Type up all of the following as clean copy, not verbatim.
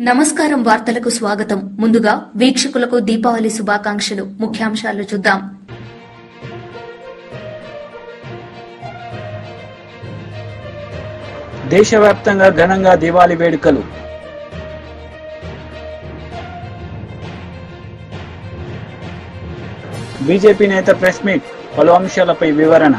నమస్కారం వార్తలకు స్వాగతం. ముందుగా వీక్షకులకు దీపావళి శుభాకాంక్షలు. ముఖ్యాంశాలు చూద్దాం. దేశవ్యాప్తంగా ఘనంగా దివాళీ వేడుకలు. బీజేపీ నేత ప్రెస్ మీట్, పలు అంశాలపై వివరణ.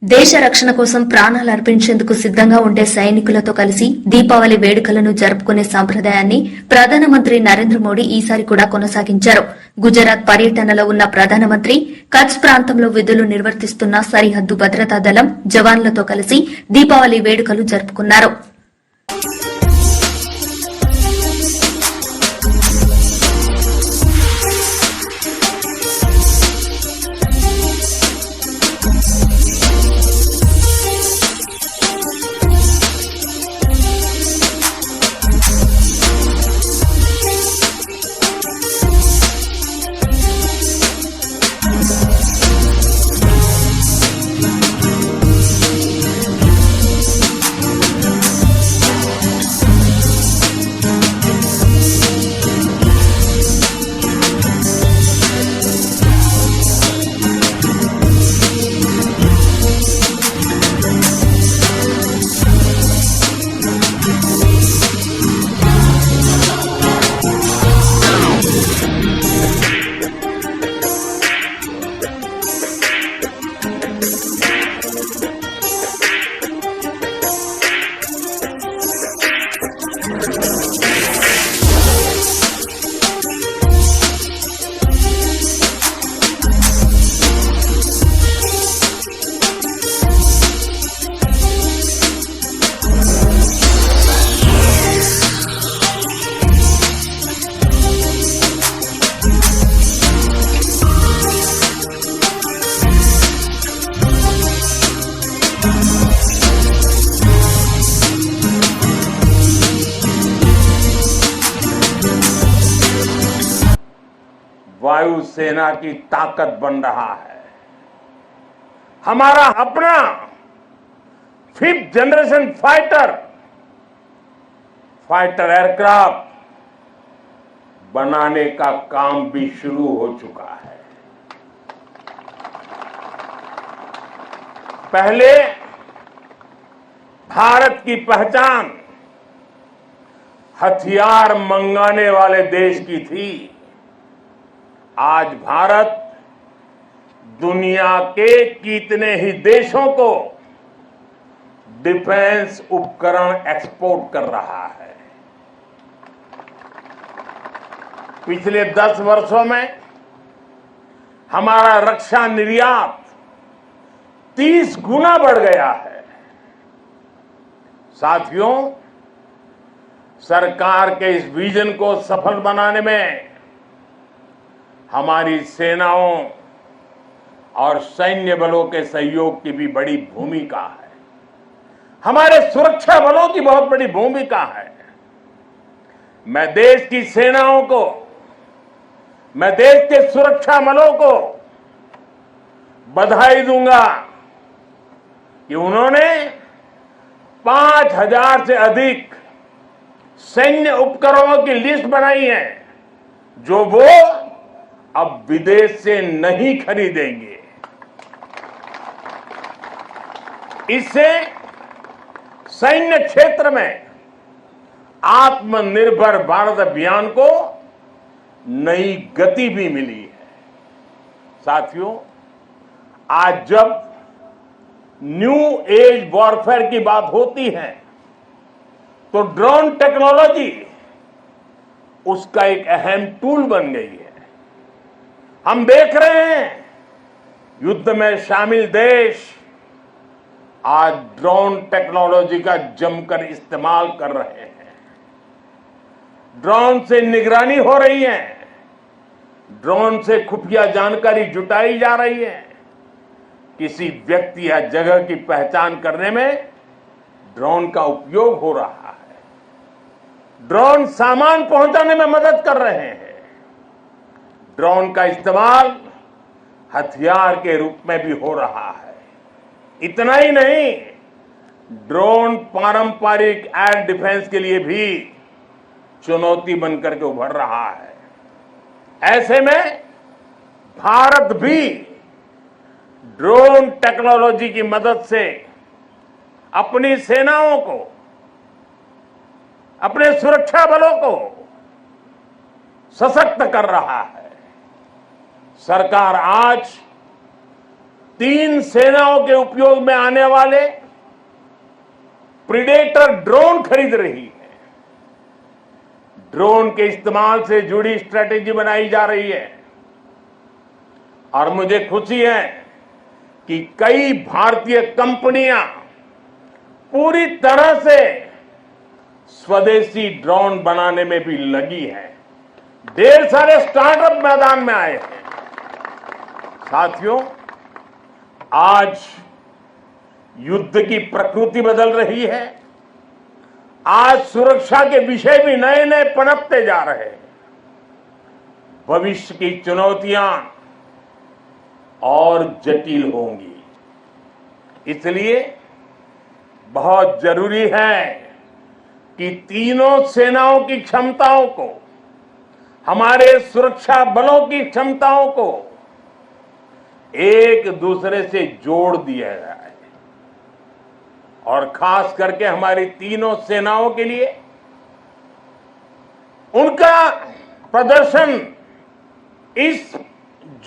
దేశ రక్షణ కోసం ప్రాణాలు అర్పించేందుకు సిద్దంగా ఉండే సైనికులతో కలిసి దీపావళి వేడుకలను జరుపుకునే సంప్రదాయాన్ని ప్రధానమంత్రి నరేంద్ర మోడీ ఈసారి కూడా కొనసాగించారు. గుజరాత్ పర్యటనలో ఉన్న ప్రధానమంత్రి కచ్ ప్రాంతంలో విధులు నిర్వర్తిస్తున్న సరిహద్దు భద్రతా దళం జవాన్లతో కలిసి దీపావళి వేడుకలు జరుపుకున్నారు. वायुसेना की ताकत बन रहा है। हमारा अपना 5th जनरेशन फाइटर एयरक्राफ्ट बनाने का काम भी शुरू हो चुका है। पहले भारत की पहचान हथियार मंगाने वाले देश की थी। आज भारत दुनिया के कितने ही देशों को डिफेंस उपकरण एक्सपोर्ट कर रहा है। पिछले 10 वर्षों में हमारा रक्षा निर्यात 30 गुना बढ़ गया है। साथियों, सरकार के इस विजन को सफल बनाने में हमारी सेनाओं और सैन्य बलों के सहयोग की भी बड़ी भूमिका है। हमारे सुरक्षा बलों की बहुत बड़ी भूमिका है। मैं देश की सेनाओं को, मैं देश के सुरक्षा बलों को बधाई दूंगा कि उन्होंने 5000 से अधिक सैन्य उपकरणों की लिस्ट बनाई है जो वो अब विदेश से नहीं खरीदेंगे। इससे सैन्य क्षेत्र में आत्मनिर्भर भारत अभियान को नई गति भी मिली है। साथियों, आज जब न्यू एज वॉरफेयर की बात होती है तो ड्रोन टेक्नोलॉजी उसका एक अहम टूल बन गई है। हम देख रहे हैं युद्ध में शामिल देश आज ड्रोन टेक्नोलॉजी का जमकर इस्तेमाल कर रहे हैं। ड्रोन से निगरानी हो रही है, ड्रोन से खुफिया जानकारी जुटाई जा रही है, किसी व्यक्ति या जगह की पहचान करने में ड्रोन का उपयोग हो रहा है। ड्रोन सामान पहुंचाने में मदद कर रहे हैं। ड्रोन का इस्तेमाल हथियार के रूप में भी हो रहा है। इतना ही नहीं, ड्रोन पारंपरिक एयर डिफेंस के लिए भी चुनौती बनकर के उभर रहा है। ऐसे में भारत भी ड्रोन टेक्नोलॉजी की मदद से अपनी सेनाओं को, अपने सुरक्षा बलों को सशक्त कर रहा है। सरकार आज 3 सेनाओं के उपयोग में आने वाले प्रीडेटर ड्रोन खरीद रही है। ड्रोन के इस्तेमाल से जुड़ी स्ट्रेटेजी बनाई जा रही है और मुझे खुशी है कि कई भारतीय कंपनियां पूरी तरह से स्वदेशी ड्रोन बनाने में भी लगी है। ढेर सारे स्टार्टअप मैदान में आए हैं। साथियों, आज युद्ध की प्रकृति बदल रही है। आज सुरक्षा के विषय भी नए नए पनपते जा रहे हैं। भविष्य की चुनौतियां और जटिल होंगी। इसलिए बहुत जरूरी है कि तीनों सेनाओं की क्षमताओं को, हमारे सुरक्षा बलों की क्षमताओं को एक दूसरे से जोड़ दिया जाए और खास करके हमारी तीनों सेनाओं के लिए उनका प्रदर्शन इस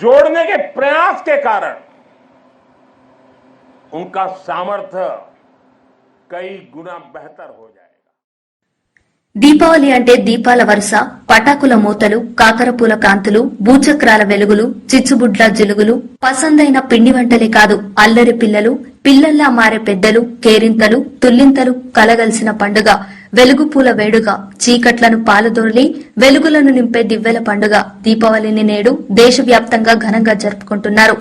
जोड़ने के प्रयास के कारण उनका सामर्थ्य कई गुना बेहतर हो जाएगा। దీపావళి అంటే దీపాల వరుస, పటాకుల మూతలు, కాకరపూల కాంతులు, భూచక్రాల వెలుగులు, చిచ్చుబుడ్ల జిలుగులు, పసందైన పిండి వంటలే కాదు, అల్లరి పిల్లలు, పిల్లల్లా మారే పెద్దలు, కేరింతలు, తుల్లింతలు కలగలిసిన పండుగ, వెలుగుపూల వేడుగ, చీకట్లను పాలదొరలి వెలుగులను నింపే దివ్వెల పండుగ దీపావళిని నేడు దేశవ్యాప్తంగా ఘనంగా జరుపుకుంటున్నారు.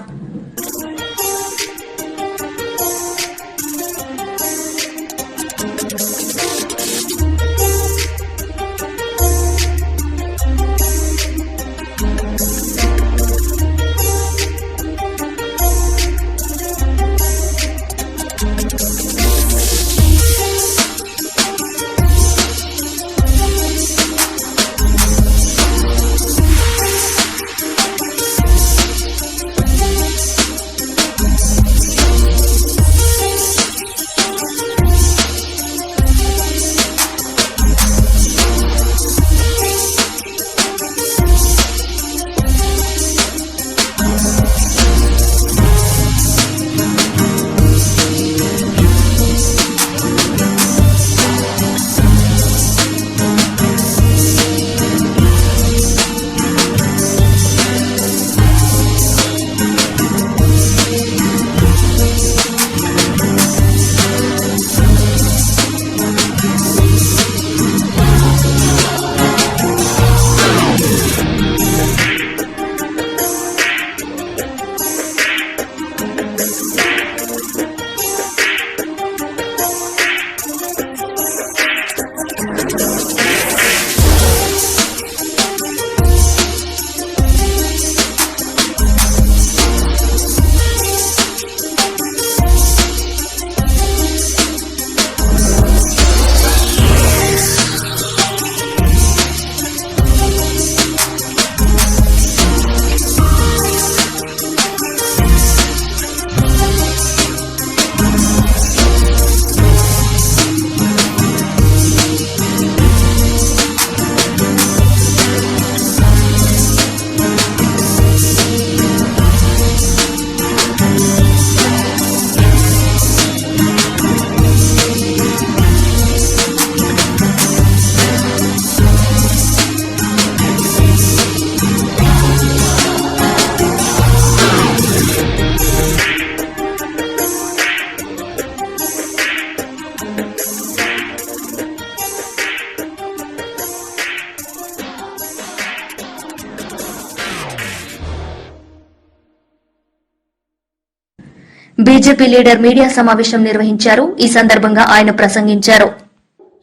బీజేపీ లీడర్ మీడియా సమావేశం నిర్వహించారు. ఈ సందర్భంగా ఆయన ప్రసంగించారు.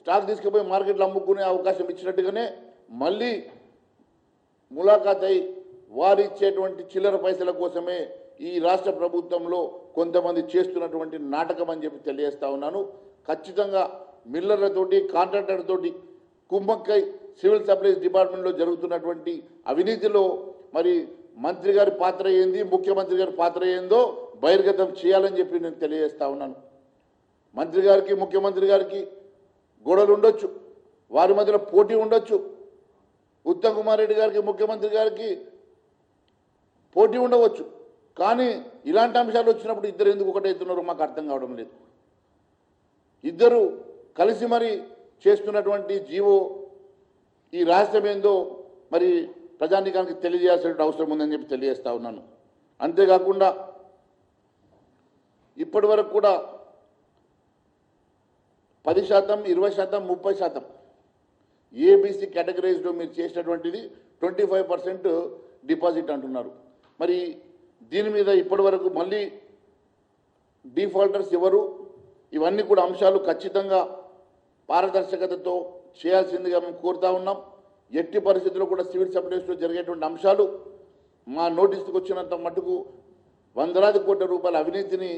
స్టాక్ తీసుకుపోయి మార్కెట్లో అమ్ముకునే అవకాశం ఇచ్చినట్టుగానే మళ్ళీ ములాఖాత్ అయి వారు ఇచ్చేటువంటి చిల్లర పైసల కోసమే ఈ రాష్ట్ర ప్రభుత్వంలో కొంతమంది చేస్తున్నటువంటి నాటకం అని చెప్పి తెలియజేస్తా ఉన్నాను. ఖచ్చితంగా మిల్లర్లతోటి కాంట్రాక్టర్లతోటి కుమ్మక్కై సివిల్ సప్లైస్ డిపార్ట్మెంట్లో జరుగుతున్నటువంటి అవినీతిలో మరి మంత్రి గారి పాత్ర ఏంది, ముఖ్యమంత్రి గారి పాత్ర ఏందో బహిర్గతం చేయాలని చెప్పి నేను తెలియజేస్తా ఉన్నాను. మంత్రి గారికి ముఖ్యమంత్రి గారికి గొడవలు ఉండొచ్చు, వారి మధ్యలో పోటీ ఉండొచ్చు. ఉత్తమ్ కుమార్ రెడ్డి గారికి ముఖ్యమంత్రి గారికి పోటీ ఉండవచ్చు. కానీ ఇలాంటి అంశాలు వచ్చినప్పుడు ఇద్దరు ఎందుకు ఒకటవుతున్నారో మాకు అర్థం కావడం లేదు. ఇద్దరు కలిసి మరి చేస్తున్నటువంటి జీవో ఈ రహస్యం ఏందో మరి ప్రజానీకానికి తెలియజేయాల్సిన అవసరం ఉందని చెప్పి తెలియజేస్తా ఉన్నాను. అంతేకాకుండా ఇప్పటి వరకు కూడా 10%, 20%, 30% ఏబీసీ కేటగరైజ్లో మీరు చేసినటువంటిది 25% డిపాజిట్ అంటున్నారు. మరి దీని మీద ఇప్పటి వరకు మళ్ళీ డిఫాల్టర్స్ ఎవరు, ఇవన్నీ కూడా అంశాలు ఖచ్చితంగా పారదర్శకతతో చేయాల్సిందిగా మేము కోరుతా ఉన్నాం. ఎట్టి పరిస్థితుల్లో కూడా సివిల్ సప్లైస్లో జరిగేటువంటి అంశాలు మా నోటీస్కి వచ్చినంత మటుకు వందలాది కోట్ల రూపాయల అవినీతిని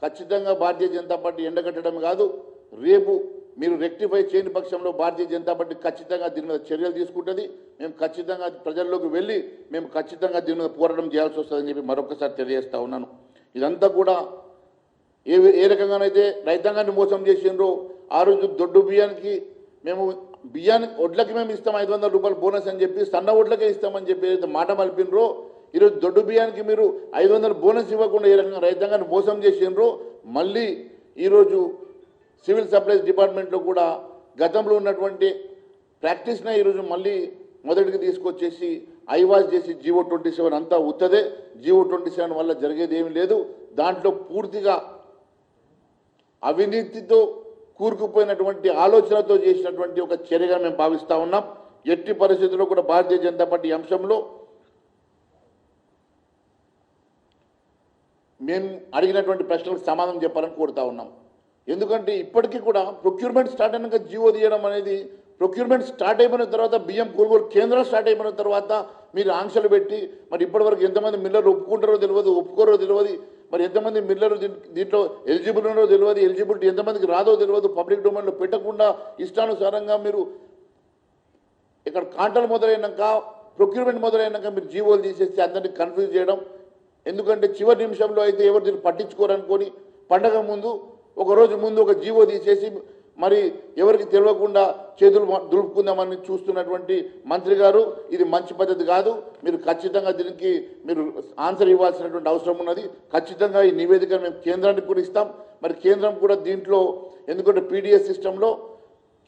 ఖచ్చితంగా భారతీయ జనతా పార్టీ ఎండగట్టడం కాదు, రేపు మీరు రెక్టిఫై చేయని పక్షంలో భారతీయ జనతా పార్టీ ఖచ్చితంగా దీని మీద చర్యలు తీసుకుంటుంది. మేము ఖచ్చితంగా ప్రజల్లోకి వెళ్ళి మేము ఖచ్చితంగా దీని మీద పోరాటం చేయాల్సి వస్తుందని చెప్పి మరొకసారి తెలియజేస్తా ఉన్నాను. ఇదంతా కూడా ఏ రకంగానైతే రైతాంగాన్ని మోసం చేసిండ్రో, ఆ రోజు దొడ్డు బియ్యానికి మేము వడ్లకి మేము ఇస్తాం 500 రూపాయలు బోనస్ అని చెప్పి సన్న వడ్లకే ఇస్తామని చెప్పి ఏదైతే మాట మలిపినరో, ఈరోజు దొడ్డు బియ్యానికి మీరు 500 బోనస్ ఇవ్వకుండా ఏ రకంగా రైతాంగాన్ని మోసం చేసిండ్రో, మళ్ళీ ఈరోజు సివిల్ సప్లైస్ డిపార్ట్మెంట్లో కూడా గతంలో ఉన్నటువంటి ప్రాక్టీస్నే ఈరోజు మళ్ళీ మొదటికి తీసుకొచ్చేసి ఐవాజ్ చేసి జీవో 27 అంతా ఉత్తదే. జీవో 27 వల్ల జరిగేది ఏమీ లేదు. దాంట్లో పూర్తిగా అవినీతితో కూరుకుపోయినటువంటి ఆలోచనతో చేసినటువంటి ఒక చర్యగా మేము భావిస్తూ ఉన్నాం. ఎట్టి పరిస్థితుల్లో కూడా భారతీయ జనతా పార్టీ అంశంలో మేము అడిగినటువంటి ప్రశ్నలకు సమాధానం చెప్పాలని కోరుతా ఉన్నాం. ఎందుకంటే ఇప్పటికీ కూడా ప్రొక్యూర్మెంట్ స్టార్ట్ అయినాక జీవో తీయడం అనేది, ప్రొక్యూర్మెంట్ స్టార్ట్ అయిపోయిన తర్వాత బియ్యం కొనుగోలు కేంద్రం స్టార్ట్ అయిపోయిన తర్వాత మీరు ఆంక్షలు పెట్టి మరి ఇప్పటివరకు ఎంతమంది మిల్లర్లు ఒప్పుకుంటారో తెలియదు, ఒప్పుకోరో తెలియదు, మరి ఎంతమంది మిల్లర్లు దీంట్లో ఎలిజిబుల్ ఉన్నారో తెలియదు, ఎలిజిబిలిటీ ఎంతమందికి రాదో తెలియదు, పబ్లిక్ డొమైన్లో పెట్టకుండా ఇష్టానుసారంగా మీరు ఇక్కడ కాంట్రాక్ట్ మొదలైనాక ప్రొక్యూర్మెంట్ మొదలైనాక మీరు జీవోలు తీసేసి అందరినీ కన్ఫ్యూజ్ చేయడం. ఎందుకంటే చివరి నిమిషంలో అయితే ఎవరు దీన్ని పట్టించుకోరనుకొని పండగ ముందు ఒకరోజు ముందు ఒక జీవో తీసేసి మరి ఎవరికి తెలియకుండా చేతులు దులుపుకుందామని చూస్తున్నటువంటి మంత్రి గారు, ఇది మంచి పద్ధతి కాదు. మీరు ఖచ్చితంగా దీనికి మీరు ఆన్సర్ ఇవ్వాల్సినటువంటి అవసరం ఉన్నది. ఖచ్చితంగా ఈ నివేదికను మేము కేంద్రానికి కూడా ఇస్తాం. మరి కేంద్రం కూడా దీంట్లో, ఎందుకంటే పీడిఎస్ సిస్టంలో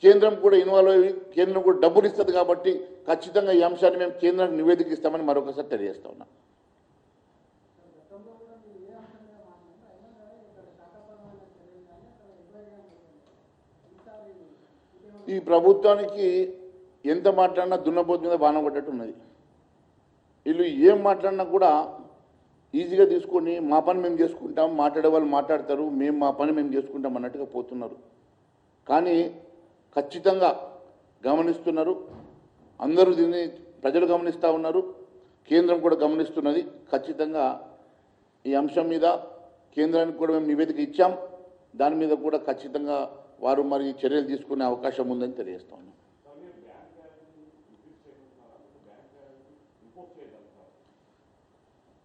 కేంద్రం కూడా ఇన్వాల్వ్ అయ్యి కేంద్రం కూడా డబ్బులు ఇస్తుంది కాబట్టి ఖచ్చితంగా ఈ అంశాన్ని మేము కేంద్రానికి నివేదిక ఇస్తామని మరొకసారి తెలియజేస్తా ఉన్నాం. ఈ ప్రభుత్వానికి ఎంత మాట్లాడినా దున్నపోతు మీద బాణం పడ్డట్టు ఉన్నది. వీళ్ళు ఏం మాట్లాడినా కూడా ఈజీగా తీసుకొని మా పని మేము చేసుకుంటాం, మాట్లాడే వాళ్ళు మాట్లాడతారు, మేము మా పని మేము చేసుకుంటాం అన్నట్టుగా పోతున్నారు. కానీ ఖచ్చితంగా గమనిస్తున్నారు, అందరూ దీన్ని ప్రజలు గమనిస్తూ ఉన్నారు, కేంద్రం కూడా గమనిస్తున్నది. ఖచ్చితంగా ఈ అంశం మీద కేంద్రానికి కూడా మేము నివేదిక ఇచ్చాం. దాని మీద కూడా ఖచ్చితంగా వారు మరి చర్యలు తీసుకునే అవకాశం ఉందని తెలియజేస్తా ఉన్నాం.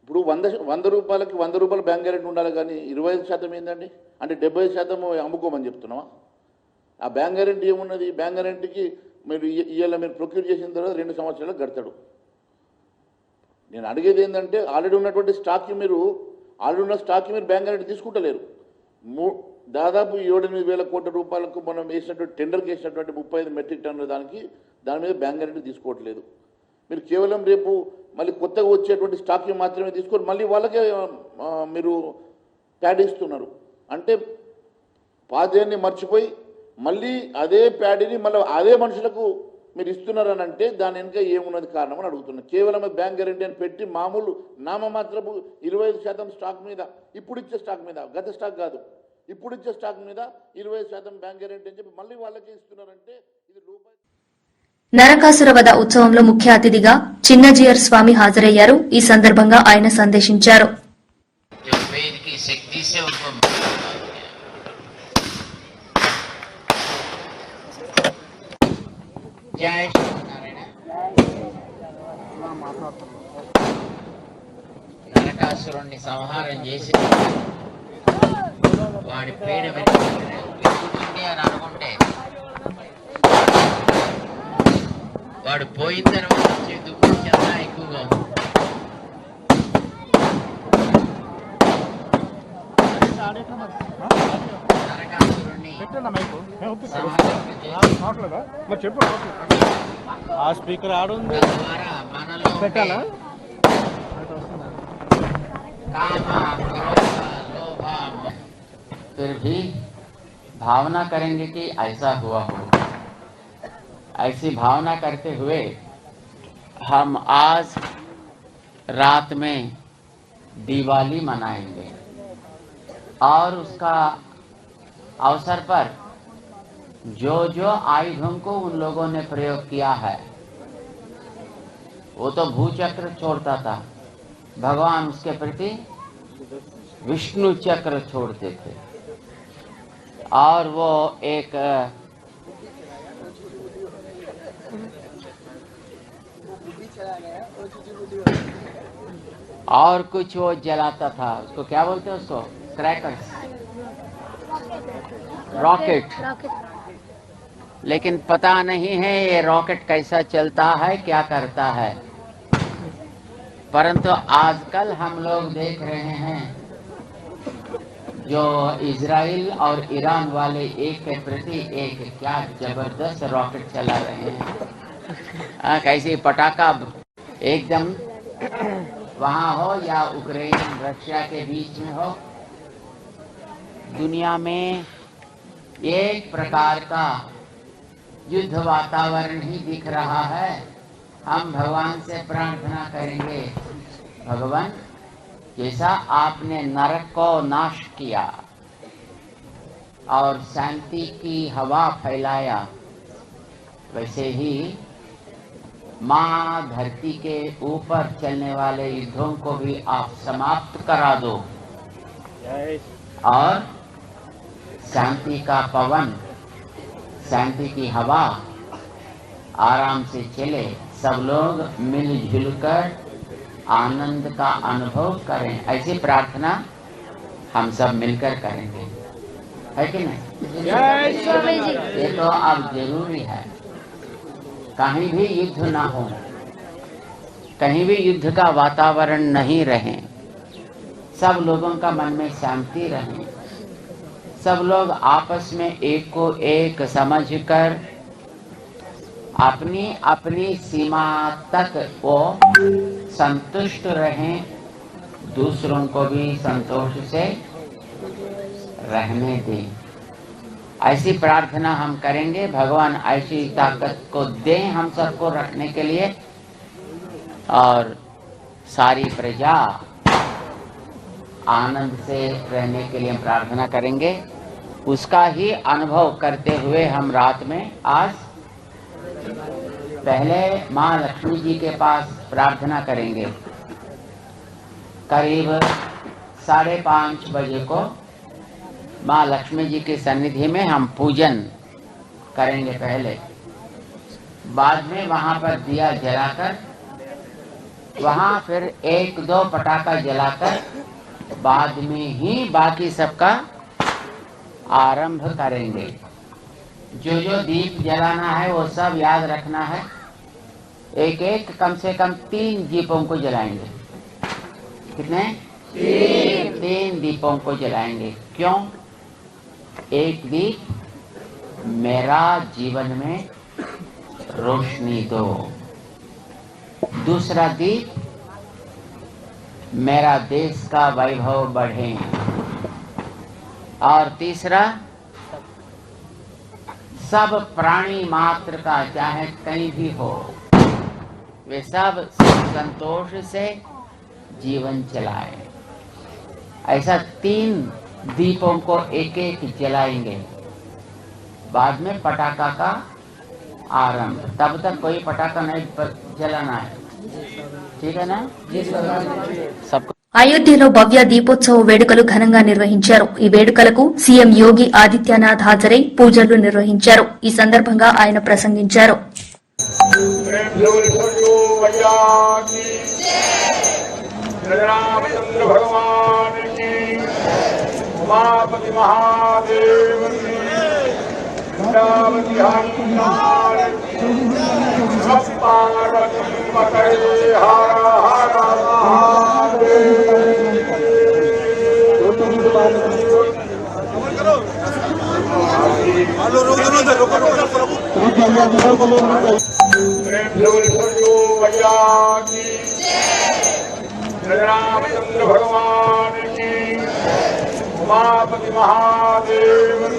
ఇప్పుడు 100 రూపాయలకి 100 రూపాయలు బ్యాంక్ గ్యారెంటీ ఉండాలి, కానీ 25% ఏంటండి? అంటే 70% అమ్ముకోమని చెప్తున్నావా? ఆ బ్యాంక్ గ్యారెంటీ ఏమున్నది? బ్యాంక్ గ్యారెంటీకి మీరు ఇవాళ మీరు ప్రొక్యూర్ చేసిన తర్వాత 2 సంవత్సరాలకు కడతాడు. నేను అడిగేది ఏంటంటే ఆల్రెడీ ఉన్నటువంటి స్టాక్కి మీరు బ్యాంక్ గ్యారెంటీ తీసుకుంటలేరు. దాదాపు 7-8 కోట్ల రూపాయలకు మనం వేసినటువంటి టెండర్కి వేసినటువంటి 35 మెట్రిక్ టన్నుల దాని మీద బ్యాంక్ గ్యారెంటీ తీసుకోవట్లేదు. మీరు కేవలం రేపు మళ్ళీ కొత్తగా వచ్చేటువంటి స్టాక్కి మాత్రమే తీసుకొని మళ్ళీ వాళ్ళకే మీరు ప్యాడ్ ఇస్తున్నారు. అంటే పాదేన్ని మర్చిపోయి మళ్ళీ అదే ప్యాడీని మళ్ళీ అదే మనుషులకు మీరు ఇస్తున్నారని అంటే దాని వెనుక ఏమున్నది కారణం అని అడుగుతున్నారు. కేవలం బ్యాంక్ గ్యారెంటీ అని పెట్టి మామూలు నామమాత్రపు 25% స్టాక్ మీద, ఇప్పుడు ఇచ్చే స్టాక్ మీద, గత స్టాక్ కాదు, ఇప్పుడు ఇచ్చే స్టాక్ మీద 20% బ్యాంక్ గ్యారెంటీ అని చెప్పి మళ్ళీ వాళ్ళకే ఇస్తున్నారంటే ఇది రూపాయి. నరకాసుర వధ ఉత్సవంలో ముఖ్య అతిథిగా చిన్నజీయర్ స్వామి హాజరయ్యారు. ఈ సందర్భంగా ఆయన సందేశించారు. वेद की शक्ति जय శ్రీమన్నారాయణ. నరకాసురుణ్ణి సంహారం చేసి వాడి పీడ విరుగుతుంది అని అనుకుంటే వాడు పోయిన తర్వాత వచ్చే దుఃఖం చాలా ఎక్కువగా ఉంది. నరకాసురుణ్ణి ఆ స్పీకర్ ఆడుంది తద్వారా మనలో పెట్టాలా? फिर भी भावना करेंगे कि ऐसा हुआ हो। ऐसी भावना करते हुए हम आज रात में दिवाली मनाएंगे और उसका अवसर पर जो जो आयुधों को उन लोगों ने प्रयोग किया है, वो तो भूचक्र छोड़ता था, भगवान उसके प्रति विष्णु चक्र छोड़ते थे और वो एक और कुछ वो जलाता था, उसको क्या बोलते हैं, उसको क्रैकर्स, रॉकेट। लेकिन पता नहीं है ये रॉकेट कैसा चलता है, क्या करता है। परंतु आजकल हम लोग देख रहे हैं जो इजराइल और ईरान वाले एक के प्रति एक क्या जबरदस्त रॉकेट चला रहे हैं। कैसी पटाखा एकदम वहाँ हो या यूक्रेन रशिया के बीच में हो, दुनिया में एक प्रकार का युद्ध वातावरण ही दिख रहा है। हम भगवान से प्रार्थना करेंगे, भगवान जैसा आपने नरक को नाश किया और शांति की हवा फैलाया, वैसे ही माँ धरती के ऊपर चलने वाले युद्धों को भी आप समाप्त करा दो और शांति का पवन, शांति की हवा आराम से चले, सब लोग मिलजुल कर आनंद का अनुभव करें। ऐसी प्रार्थना हम सब मिलकर करेंगे, है कि नहीं? ये तो अब जरूरी है। कहीं भी युद्ध ना हो, कहीं भी युद्ध का वातावरण नहीं रहे, सब लोगों का मन में शांति रहे, सब लोग आपस में एक को एक समझकर अपनी अपनी सीमा तक वो संतुष्ट रहें, दूसरों को भी संतोष से रहने दें। ऐसी प्रार्थना हम करेंगे। भगवान ऐसी ताकत को दें हम सबको रखने के लिए और सारी प्रजा आनंद से रहने के लिए हम प्रार्थना करेंगे। उसका ही अनुभव करते हुए हम रात में आज पहले माँ लक्ष्मी जी के पास प्रार्थना करेंगे। करीब 5:30 बजे को माँ लक्ष्मी जी की सन्निधि में हम पूजन करेंगे पहले, बाद में वहाँ पर दिया जलाकर, वहाँ फिर 1-2 पटाखा जलाकर बाद में ही बाकी सबका आरंभ करेंगे। जो जो दीप जलाना है वो सब याद रखना है। एक एक कम से कम 3 दीपों को जलाएंगे। कितने? 3 दीपों को जलाएंगे। क्यों? एक दीप मेरा जीवन में रोशनी दो, दूसरा दीप मेरा देश का वैभव बढ़े, और तीसरा सब प्राणी मात्र का, चाहे कहीं भी हो, वे सब संतोष से जीवन चलाए। ऐसा 3 दीपों को एक एक जलाएंगे। बाद में पटाखा का आरंभ। तब तक कोई पटाखा नहीं जलाना है, ठीक है ना? सबको అయోధ్యలో భవ్య దీపోత్సవ వేడుకలు ఘనంగా నిర్వహించారు. ఈ వేడుకలకు సీఎం యోగి ఆదిత్యనాథ్ హాజరై పూజలు నిర్వహించారు. ఈ సందర్భంగా ఆయన ప్రసంగించారు. रामचंद्र भगवान की उमापति महादेव की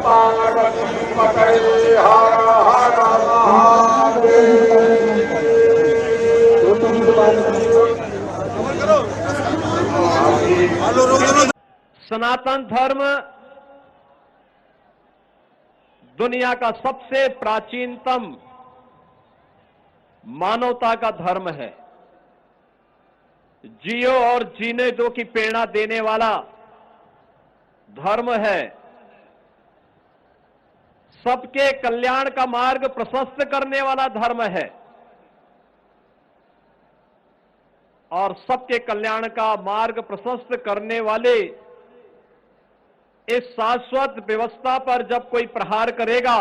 पार्वती पकड़े हर हर सनातन धर्म दुनिया का सबसे प्राचीनतम मानवता का धर्म है। जियो और जीने दो की प्रेरणा देने वाला धर्म है। सबके कल्याण का मार्ग प्रशस्त करने वाला धर्म है और सबके कल्याण का मार्ग प्रशस्त करने वाले इस शाश्वत व्यवस्था पर जब कोई प्रहार करेगा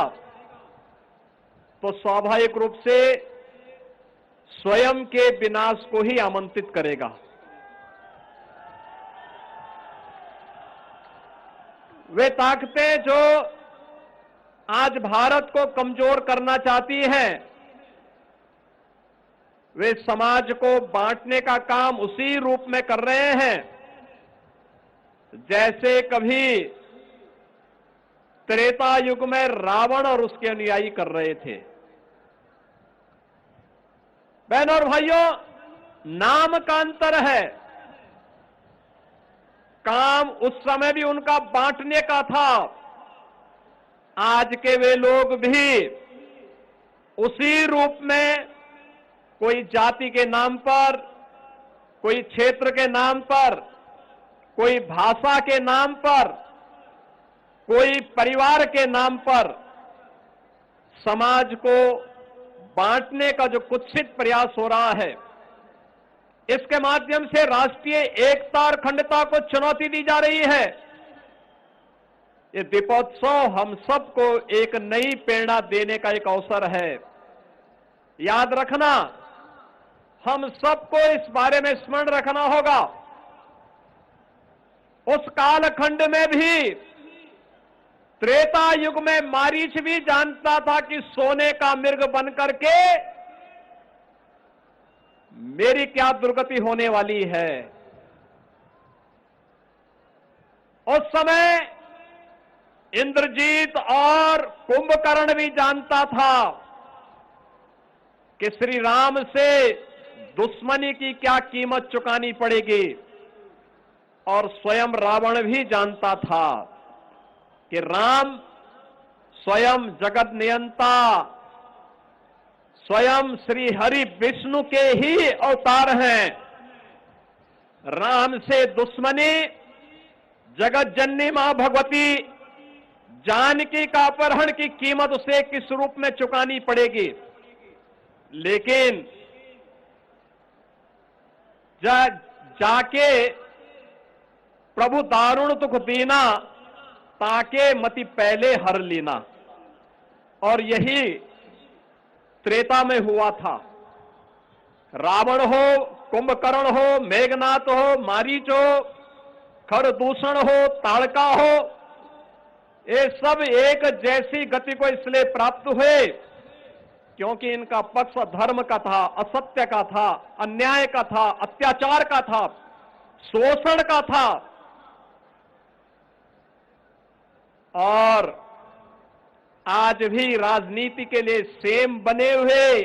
तो स्वाभाविक रूप से स्वयं के विनाश को ही आमंत्रित करेगा। वे ताकतें जो आज भारत को कमजोर करना चाहती हैं, वे समाज को बांटने का काम उसी रूप में कर रहे हैं जैसे कभी त्रेता युग में रावण और उसके अनुयायी कर रहे थे। बहनों और भाइयों, नाम का अंतर है। काम उस समय भी उनका बांटने का था, आज के वे लोग भी उसी रूप में कोई जाति के नाम पर, कोई क्षेत्र के नाम पर, कोई भाषा के नाम पर, कोई परिवार के नाम पर समाज को बांटने का जो कुत्सित प्रयास हो रहा है, इसके माध्यम से राष्ट्रीय एकता और अखंडता को चुनौती दी जा रही है। ये दीपोत्सव हम सबको एक नई प्रेरणा देने का एक अवसर है। याद रखना, हम सबको इस बारे में स्मरण रखना होगा, उस कालखंड में भी, त्रेता युग में मारीच भी जानता था कि सोने का मृग बनकर के मेरी क्या दुर्गति होने वाली है। उस समय इंद्रजीत और कुंभकर्ण भी जानता था कि श्री राम से दुश्मनी की क्या कीमत चुकानी पड़ेगी, और स्वयं रावण भी जानता था कि राम स्वयं जगत नियंता, स्वयं श्री हरि विष्णु के ही अवतार हैं। राम से दुश्मनी जगत जननी मां भगवती जानकी का अपहरण की कीमत उसे किस रूप में चुकानी पड़ेगी। लेकिन जाके प्रभु दारुण दुख दीना, ताके मति पहले हर लीना, और यही त्रेता में हुआ था। रावण हो, कुंभकर्ण हो, मेघनाथ हो, मारीच हो, खरदूषण हो, ताड़का हो, ये सब एक जैसी गति को इसलिए प्राप्त हुए क्योंकि इनका पक्ष धर्म का था, असत्य का था, अन्याय का था, अत्याचार का था, शोषण का था। और आज भी राजनीति के लिए सेम बने हुए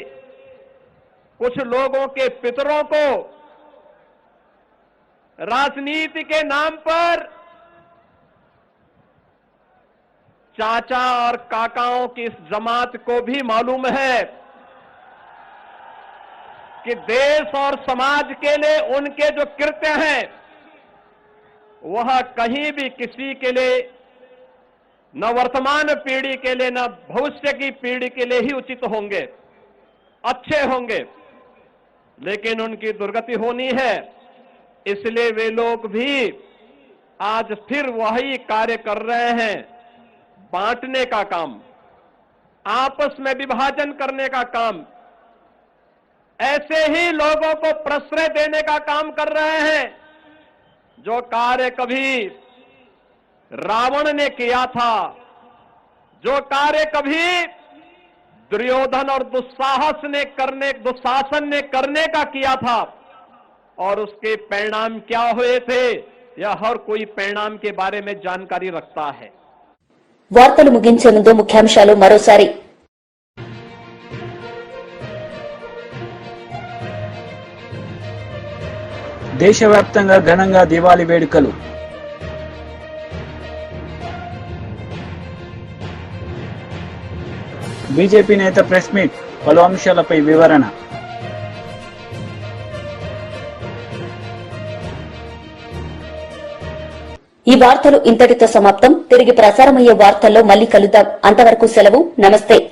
कुछ लोगों के पितरों को राजनीति के नाम पर चाचा और काकाओं की इस जमात को भी मालूम है कि देश और समाज के लिए उनके जो कृत्य हैं वह कहीं भी किसी के लिए न वर्तमान पीढ़ी के लिए न भविष्य की पीढ़ी के लिए ही उचित होंगे, अच्छे होंगे, लेकिन उनकी दुर्गति होनी है। इसलिए वे लोग भी आज फिर वही कार्य कर रहे हैं, बांटने का काम, आपस में विभाजन करने का काम, ऐसे ही लोगों को प्रश्रय देने का काम कर रहे हैं जो कार्य कभी रावण ने किया था, जो कार्य कभी दुर्योधन और दुशासन ने करने का किया था, और उसके परिणाम क्या हुए थे यह हर कोई परिणाम के बारे में जानकारी रखता है। వార్తలు ముగించే ముందు ముఖ్యాంశాలు మరోసారి. దేశవ్యాప్తంగా ఘనంగా దివాళీ వేడుకలు. బీజేపీ నేత ప్రెస్ మీట్, పలు అంశాలపై వివరణ. ఈ వార్తలు ఇంతటితో సమాప్తం. తిరిగి ప్రసారమయ్యే వార్తల్లో మళ్లీ కలుద్దాం. అంతవరకు సెలవు. నమస్తే.